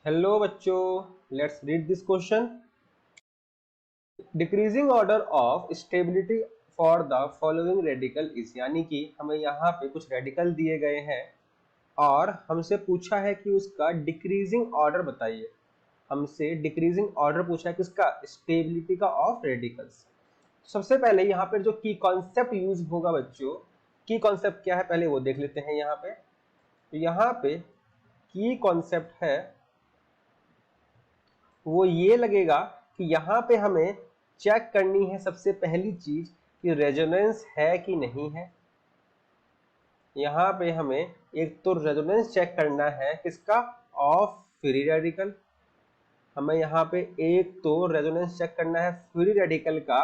Hello बच्चों, let's read this question. Decreasing order of stability for the following radical is, यानी कि हमें यहाँ पे कुछ रेडिकल दिए गए हैं और हमसे पूछा है कि उसका डिक्रीजिंग ऑर्डर बताइए। हमसे डिक्रीजिंग ऑर्डर पूछा है किसका, स्टेबिलिटी का ऑफ रेडिकल्स। सबसे पहले यहाँ पे जो की कॉन्सेप्ट यूज होगा बच्चों, की कॉन्सेप्ट क्या है पहले वो देख लेते हैं। यहाँ पे तो यहाँ पे की कॉन्सेप्ट है वो ये लगेगा कि यहाँ पे हमें चेक करनी है सबसे पहली चीज कि रेजोनेंस है कि नहीं है। यहाँ पे हमें एक तो रेजोनेंस चेक करना है किसका, ऑफ फ्री रेडिकल। हमें यहाँ पे एक तो रेजोनेंस चेक करना है फ्री रेडिकल का,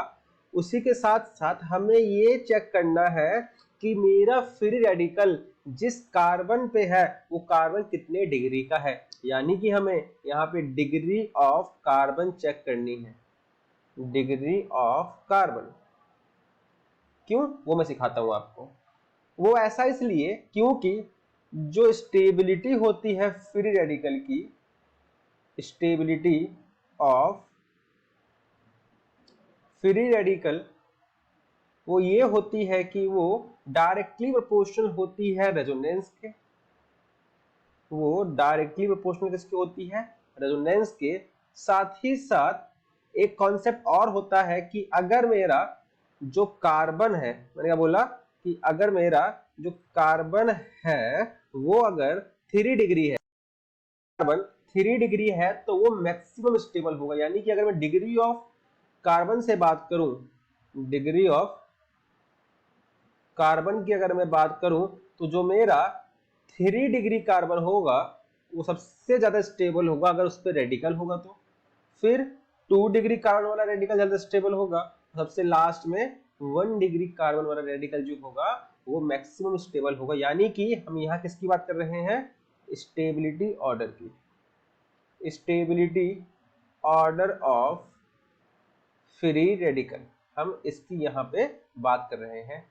उसी के साथ साथ हमें ये चेक करना है कि मेरा फ्री रेडिकल जिस कार्बन पे है वो कार्बन कितने डिग्री का है, यानी कि हमें यहाँ पे डिग्री ऑफ कार्बन चेक करनी है। डिग्री ऑफ कार्बन क्यों, वो मैं सिखाता हूं आपको। वो ऐसा इसलिए क्योंकि जो स्टेबिलिटी होती है फ्री रेडिकल की, स्टेबिलिटी ऑफ फ्री रेडिकल वो ये होती है कि वो डायरेक्टली प्रोपोर्शनल होती है रेजोनेंस के। वो डायरेक्टली प्रोपोर्शनल किसके होती है, रेजोनेंस के। साथ ही साथ एक कॉन्सेप्ट और होता है कि अगर मेरा जो कार्बन है, मैंने क्या बोला कि अगर मेरा जो कार्बन है वो अगर 3 डिग्री है, कार्बन 3 डिग्री है तो वो मैक्सिमम स्टेबल होगा। यानी कि अगर मैं डिग्री ऑफ कार्बन से बात करूं, डिग्री ऑफ कार्बन की अगर मैं बात करूं तो जो मेरा 3 डिग्री कार्बन होगा वो सबसे ज्यादा स्टेबल होगा अगर उस पर रेडिकल होगा तो। फिर 2 डिग्री कार्बन वाला रेडिकल ज्यादा स्टेबल होगा। सबसे लास्ट में 1 डिग्री कार्बन वाला रेडिकल जो होगा वो मैक्सिमम स्टेबल होगा। यानी कि हम यहाँ किसकी बात कर रहे हैं, स्टेबिलिटी ऑर्डर की, stability order of free radical, हम इसकी यहाँ पे बात कर रहे हैं।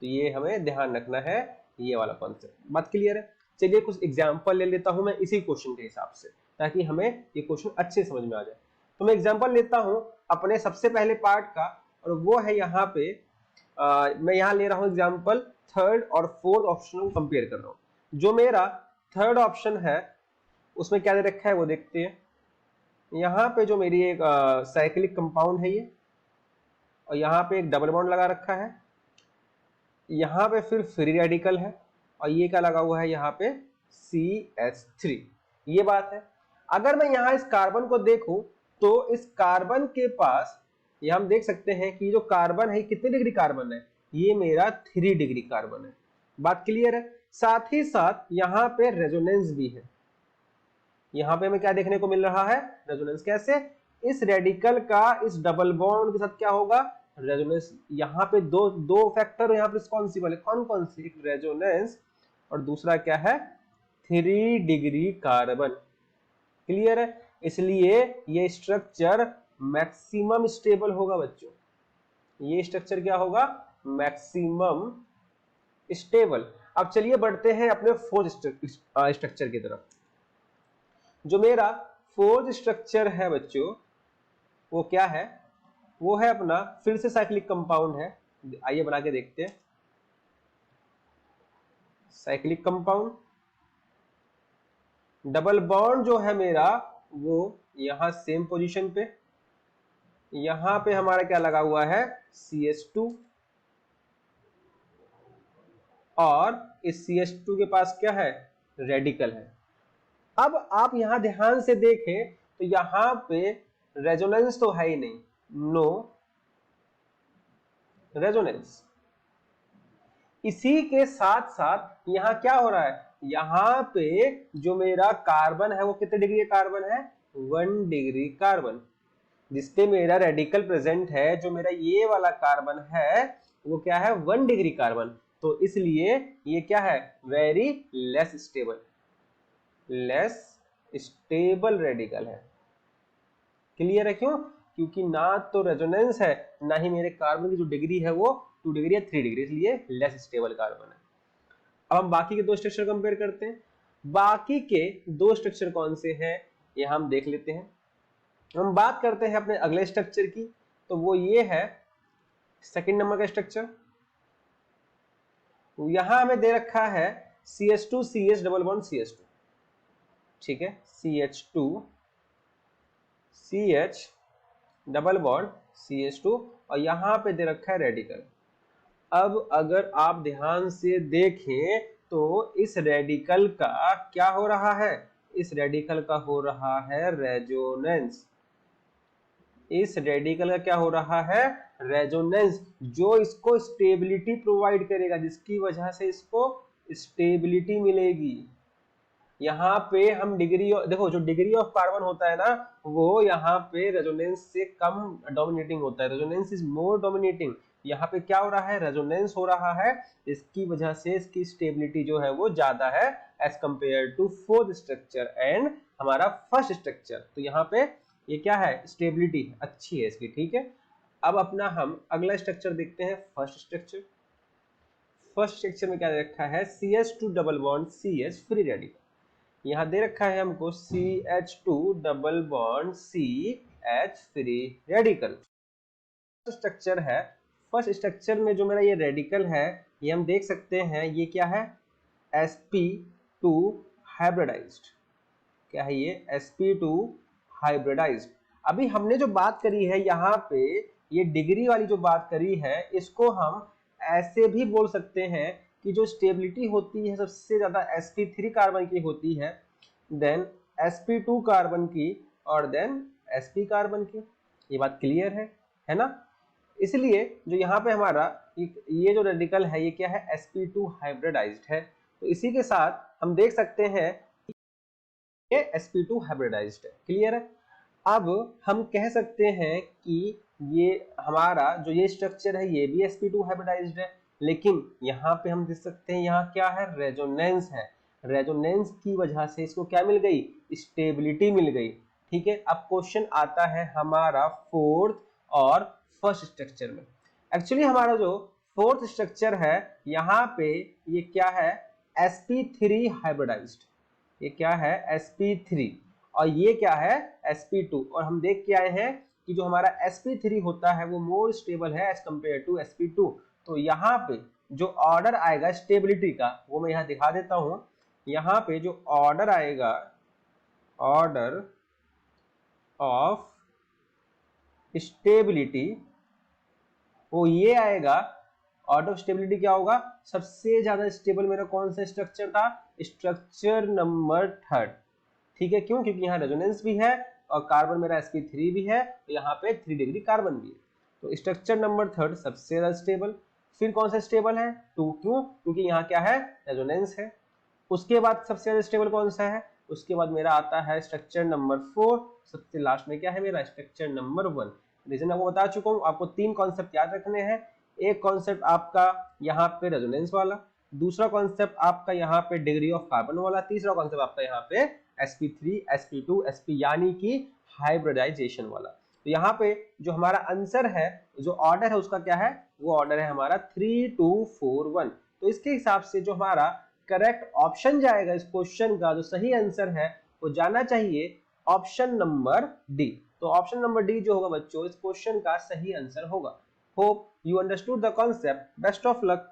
तो ये हमें ध्यान रखना है, ये वाला कॉन्सेप्ट। बात क्लियर है। चलिए कुछ एग्जांपल ले लेता हूं मैं इसी क्वेश्चन के हिसाब से, ताकि हमें ये क्वेश्चन अच्छे समझ में आ जाए। तो मैं एग्जांपल लेता हूं अपने सबसे पहले पार्ट का, और वो है यहाँ पे मैं यहाँ ले रहा हूं एग्जांपल थर्ड और फोर्थ ऑप्शन को कंपेयर कर रहा हूं। जो मेरा थर्ड ऑप्शन है उसमें क्या दे रखा है वो देखते हैं। यहाँ पे जो मेरी एक साइक्लिक कंपाउंड है ये, और यहाँ पे एक डबल बॉन्ड लगा रखा है, यहाँ पे फिर फ्री रेडिकल है, और ये क्या लगा हुआ है यहाँ पे CH3। ये बात है। अगर मैं यहाँ इस कार्बन को देखूं तो इस कार्बन के पास ये हम देख सकते हैं कि जो कार्बन है कितने डिग्री कार्बन है, ये मेरा 3 डिग्री कार्बन है। बात क्लियर है। साथ ही साथ यहाँ पे रेजोनेंस भी है। यहाँ पे हमें क्या देखने को मिल रहा है, रेजोनेंस। कैसे, इस रेडिकल का इस डबल बॉन्ड के साथ क्या होगा, रेजोनेंस। यहाँ पे दो फैक्टर यहाँ पे रिस्पॉन्सिबल है, कौन कौन सी, एक रेजोनेंस और दूसरा क्या है, 3 डिग्री कार्बन। क्लियर है। इसलिए ये स्ट्रक्चर मैक्सिमम स्टेबल होगा बच्चों। ये स्ट्रक्चर क्या होगा, मैक्सिमम स्टेबल। अब चलिए बढ़ते हैं अपने फोर्थ स्ट्रक्चर की तरफ। जो मेरा फोर्थ स्ट्रक्चर है बच्चों वो क्या है, वो है अपना फिर से साइक्लिक कंपाउंड है। आइए बना के देखते हैं। साइक्लिक कंपाउंड, डबल बॉन्ड जो है मेरा वो यहां सेम पोजीशन पे, यहां पे हमारा क्या लगा हुआ है, CH2, और इस CH2 के पास क्या है, रेडिकल है। अब आप यहां ध्यान से देखें तो यहां पे रेजोनेंस तो है ही नहीं, नो रेजोनेंस। इसी के साथ साथ यहां क्या हो रहा है, यहां पे जो मेरा कार्बन है वो कितने डिग्री कार्बन है, 1 डिग्री कार्बन, जिसपे मेरा रेडिकल प्रेजेंट है। जो मेरा ये वाला कार्बन है वो क्या है, 1 डिग्री कार्बन। तो इसलिए ये क्या है, very less stable, less stable radical है। क्लियर है। क्यों, क्योंकि ना तो रेजोनेंस है, ना ही मेरे कार्बन की जो डिग्री है वो 2 डिग्री या 3 डिग्री, इसलिए लेस स्टेबल कार्बन है। अब हम बाकी के दो स्ट्रक्चर कंपेयर करते हैं। बाकी के दो स्ट्रक्चर कौन से हैं, ये हम देख लेते हैं। हम बात करते हैं अपने अगले स्ट्रक्चर की, तो वो ये है सेकंड नंबर का स्ट्रक्चर। यहां हमें दे रखा है CH2 CH double bond CH2, ठीक है, CH2 CH double bond CH2 और यहां पे दे रखा है रेडिकल। अब अगर आप ध्यान से देखें तो इस रेडिकल का क्या हो रहा है, इस रेडिकल का हो रहा है रेजोनेंस। इस रेडिकल का क्या हो रहा है, रेजोनेंस, जो इसको स्टेबिलिटी प्रोवाइड करेगा, जिसकी वजह से इसको स्टेबिलिटी मिलेगी। यहाँ पे हम डिग्री, देखो जो डिग्री ऑफ कार्बन होता है ना, वो यहाँ पे रेजोनेंस से कम डोमिनेटिंग होता है, रेजोनेंस इज मोर डोमिनेटिंग। यहाँ पे क्या हो रहा है, रेजोनेंस हो रहा है, इसकी वजह से इसकी स्टेबिलिटी जो है वो ज्यादा है as compare to fourth structure and हमारा फर्स्ट स्ट्रक्चर। तो यहाँ पे ये क्या है, स्टेबिलिटी अच्छी है इसकी, ठीक है। अब अपना हम अगला स्ट्रक्चर देखते हैं, फर्स्ट स्ट्रक्चर। फर्स्ट स्ट्रक्चर में क्या रखा है, CH2 double bond CH free radical. यहाँ दे रखा है हमको CH2 double bond CH free radical structure है। फर्स्ट स्ट्रक्चर में जो मेरा ये रेडिकल है, ये हम देख सकते हैं ये क्या है, sp2 हाइब्रिडाइज्ड। क्या है ये, sp2 हाइब्रिडाइज्ड। अभी हमने जो बात करी है यहाँ पे, ये डिग्री वाली जो बात करी है, इसको हम ऐसे भी बोल सकते हैं कि जो स्टेबिलिटी होती है सबसे ज्यादा sp3 कार्बन की होती है, देन sp2 कार्बन की, और देन sp कार्बन की। ये बात क्लियर है ना। इसलिए जो यहाँ पे हमारा ये जो रेडिकल है, ये क्या है, sp2 हाइब्रिडाइज्ड है। तो इसी के साथ हम देख सकते हैं ये sp2 हाइब्रिडाइज्ड है, क्लियर है। अब हम कह सकते हैं कि ये हमारा जो ये स्ट्रक्चर है ये भी sp2 हाइब्रिडाइज्ड है, लेकिन यहाँ पे हम देख सकते हैं यहाँ क्या है, रेजोनेंस है। रेजोनेंस की वजह से इसको क्या मिल गई, स्टेबिलिटी मिल गई, ठीक है। अब क्वेश्चन आता है हमारा फोर्थ और फर्स्ट स्ट्रक्चर में। एक्चुअली हमारा जो फोर्थ स्ट्रक्चर है, यहाँ पे ये क्या है, sp3 हाइब्रिडाइज्ड। ये क्या है, sp3, और ये क्या है, sp2। और हम देख के आए हैं कि जो हमारा sp3 होता है वो मोर स्टेबल है एज कंपेयर टू sp2। तो यहाँ पे जो ऑर्डर आएगा स्टेबिलिटी का, वो मैं यहाँ दिखा देता हूं। यहाँ पे जो ऑर्डर आएगा, ऑर्डर ऑफ स्टेबिलिटी, वो ये आएगा। ऑर्डर ऑफ स्टेबिलिटी क्या होगा, सबसे ज्यादा स्टेबल मेरा कौन सा स्ट्रक्चर था, स्ट्रक्चर नंबर थर्ड, ठीक है। क्यों, क्योंकि यहाँ रेजोनेंस भी है और कार्बन मेरा sp3 भी है, तो यहाँ पे 3 डिग्री कार्बन भी है। तो स्ट्रक्चर नंबर थर्ड सबसे ज्यादा स्टेबल। फिर कौन सा स्टेबल है, 2, क्यों, क्योंकि यहाँ क्या है, रेजोनेंस है। उसके बाद सबसे ज्यादा स्टेबल कौन सा है, उसके बाद मेरा आता है स्ट्रक्चर नंबर 4, सबसे लास्ट में क्या है मेरा, स्ट्रक्चर नंबर 1। रीजन आपको बता चुका हूँ, आपको 3 कॉन्सेप्ट याद रखने हैं। एक कॉन्सेप्ट आपका यहाँ पे रेजोनेंस वाला, दूसरा कॉन्सेप्ट आपका यहाँ पे डिग्री ऑफ कार्बन वाला, तीसरा कॉन्सेप्ट आपका यहाँ पे sp3 sp2 sp यानी कि हाइब्रिडाइजेशन वाला। तो यहाँ पे जो हमारा आंसर है, जो ऑर्डर है उसका क्या है, वो ऑर्डर है हमारा 3 2 4 1। तो इसके हिसाब से जो हमारा करेक्ट ऑप्शन जाएगा इस क्वेश्चन का, जो सही आंसर है वो जाना चाहिए ऑप्शन नंबर डी। तो ऑप्शन नंबर डी जो होगा बच्चों इस क्वेश्चन का सही आंसर होगा। Hope you understood the concept. Best of luck.